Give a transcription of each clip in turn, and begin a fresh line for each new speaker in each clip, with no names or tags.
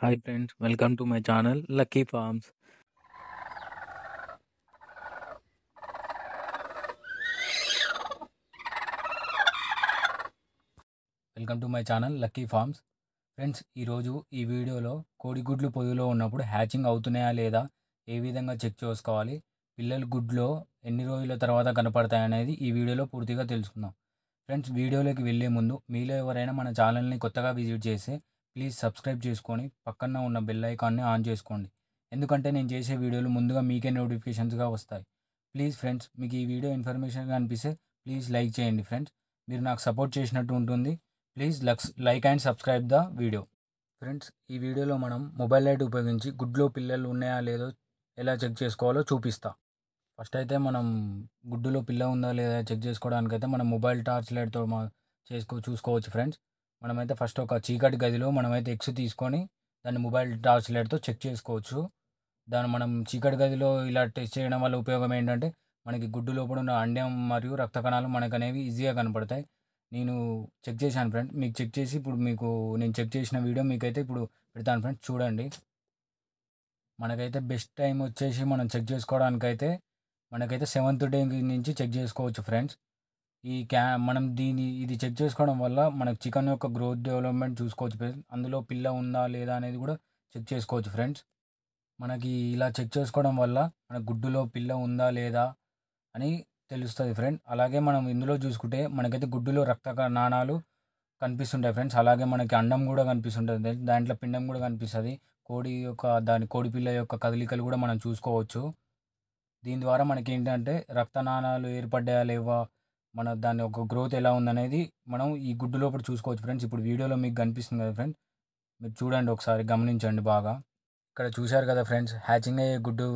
Hi friends, welcome to my channel Lucky Farms. Welcome to my channel Lucky farms. Friends, ఈరోజు ఈ వీడియోలో కోడిగుడ్లు పొదుగులో ఉన్నప్పుడు హ్యాచింగ్ అవుతున్నాయా లేదా, ఏ విధంగా చెక్ చేసుకోవాలి, పిల్లలు గుడ్లో ఎన్ని రోజుల తర్వాత కనపడతాయి అనేది ఈ వీడియోలో పూర్తిగా తెలుసుకుందాం. ఫ్రెండ్స్, వీడియోలోకి వెళ్ళే ముందు మీలో ఎవరైనా మన ఛానల్ని కొత్తగా విజిట్ చేస్తే ప్లీజ్ సబ్స్క్రైబ్ చేసుకొని పక్కన ఉన్న బెల్ ఐకాన్ని ఆన్ చేసుకోండి. ఎందుకంటే నేను చేసే వీడియోలు ముందుగా మీకే నోటిఫికేషన్స్గా వస్తాయి. ప్లీజ్ ఫ్రెండ్స్, మీకు ఈ వీడియో ఇన్ఫర్మేషన్గా అనిపిస్తే ప్లీజ్ లైక్ చేయండి ఫ్రెండ్స్. మీరు నాకు సపోర్ట్ చేసినట్టు ఉంటుంది. Please like and subscribe the video. Friends, ఈ వీడియోలో మనం మొబైల్ లైట్ ఉపయోగించి గుడ్లో పిల్లలు ఉన్నాయా లేదో ఎలా చెక్ చేసుకోవాలో చూపిస్తా. ఫస్ట్ అయితే మనం గుడ్డులో పిల్ల ఉందా లేదా చెక్ చేసుకోవడానికైతే మనం మొబైల్ టార్చ్ లైట్తో చూసుకోవచ్చు ఫ్రెండ్స్. మనమైతే ఫస్ట్ ఒక చీకటి గదిలో మనమైతే ఎగ్స్ తీసుకొని దాన్ని మొబైల్ టార్చ్ లైట్తో చెక్ చేసుకోవచ్చు. దాన్ని మనం చీకటి గదిలో ఇలా టెస్ట్ చేయడం వల్ల ఉపయోగం ఏంటంటే మనకి గుడ్డు లోపల ఉన్న అండం మరియు రక్త కణాలు మనకు అనేవి ఈజీగా కనపడతాయి. నేను చెక్ చేశాను ఫ్రెండ్స్. మీకు చెక్ చేసి ఇప్పుడు మీకు నేను చెక్ చేసిన వీడియో మీకైతే ఇప్పుడు పెడతాను ఫ్రెండ్స్, చూడండి. మనకైతే బెస్ట్ టైం వచ్చేసి మనం చెక్ చేసుకోవడానికైతే మనకైతే 7th డే నుంచి చెక్ చేసుకోవచ్చు ఫ్రెండ్స్. మనం ఇది చెక్ చేసుకోవడం వల్ల మనకు చికెన్ యొక్క గ్రోత్ డెవలప్మెంట్ చూసుకోవచ్చు ఫ్రెండ్స్. అందులో పిల్ల ఉందా లేదా అనేది కూడా చెక్ చేసుకోవచ్చు ఫ్రెండ్స్. మనకి ఇలా చెక్ చేసుకోవడం వల్ల మన గుడ్డులో పిల్ల ఉందా లేదా అని తెలుస్తుంది ఫ్రెండ్. అలాగే మనం ఇందులో చూసుకుంటే మనకైతే గుడ్డులో నాణాలు కనిపిస్తుంటాయి ఫ్రెండ్స్. అలాగే మనకి అండం కూడా కనిపిస్తుంటుంది, దాంట్లో పిండం కూడా కనిపిస్తుంది. కోడి పిల్ల యొక్క కదలికలు కూడా మనం చూసుకోవచ్చు. దీని ద్వారా మనకి ఏంటంటే రక్తనాళాలు ఏర్పడ్డాయా లేవా, దాని యొక్క గ్రోత్ ఎలా ఉందనేది మనం ఈ గుడ్డు లోపల చూసుకోవచ్చు ఫ్రెండ్స్. ఇప్పుడు వీడియోలో మీకు కనిపిస్తుంది కదా ఫ్రెండ్, మీరు చూడండి, ఒకసారి గమనించండి బాగా. ఇక్కడ చూశారు కదా ఫ్రెండ్స్, హ్యాచింగ్ అయ్యే గుడ్డు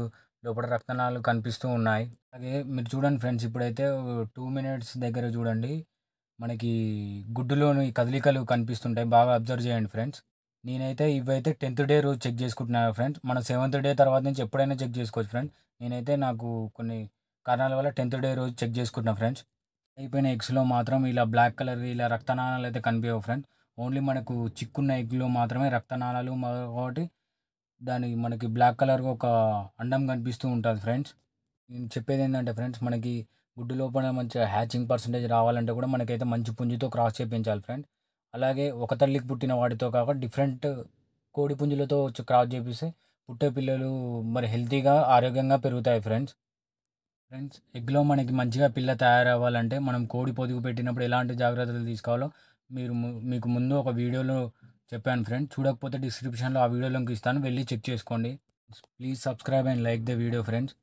లోపల రక్తనాళాలు కనిపిస్తూ ఉన్నాయి. అలాగే మీరు చూడండి ఫ్రెండ్స్, ఇప్పుడైతే 2 minutes దగ్గర చూడండి, మనకి గుడ్డులోని కదలికలు కనిపిస్తుంటాయి. బాగా అబ్జర్వ్ చేయండి ఫ్రెండ్స్. నేనైతే ఇవైతే 10th డే రోజు చెక్ చేసుకుంటున్నాను ఫ్రెండ్స్. మన 7th డే తర్వాత నుంచి ఎప్పుడైనా చెక్ చేసుకోవచ్చు ఫ్రెండ్స్. నేనైతే నాకు కొన్ని కారణాల వల్ల 10th డే రోజు చెక్ చేసుకుంటున్నాను ఫ్రెండ్స్. అయిపోయిన ఎగ్స్లో మాత్రం ఇలా బ్లాక్ కలర్ ఇలా రక్తనాళాలు అయితే కనిపించవు ఫ్రెండ్స్. ఓన్లీ మనకు చిక్కున్న ఎగ్లో మాత్రమే రక్తనాళాలు, మరొకటి మనకి బ్లాక్ కలర్గా ఒక అండం కనిపిస్తూ ఉంటుంది ఫ్రెండ్స్. నేను చెప్పేది ఏంటంటే ఫ్రెండ్స్, మనకి గుడ్డు లోపల మంచి హ్యాచింగ్ పర్సంటేజ్ రావాలంటే కూడా మనకైతే మంచి పుంజుతో క్రాస్ చేయించాలి ఫ్రెండ్స్. అలాగే ఒక తల్లికి పుట్టిన వాటితో కాక డిఫరెంట్ కోడి పుంజులతో క్రాస్ చేపిస్తే పుట్టే పిల్లలు మరి హెల్తీగా ఆరోగ్యంగా పెరుగుతాయి ఫ్రెండ్స్. ఎగ్లో మనకి మంచిగా పిల్ల తయారవ్వాలంటే మనం కోడి పొదుగు పెట్టినప్పుడు ఎలాంటి జాగ్రత్తలు తీసుకోవాలో మీకు ముందు ఒక వీడియోలో చెప్పాను ఫ్రెండ్స్. చూడకపోతే డిస్క్రిప్షన్లో ఆ వీడియో లింక్ ఇస్తాను, వెళ్ళి చెక్ చేసుకోండి. Please subscribe and like the video friends.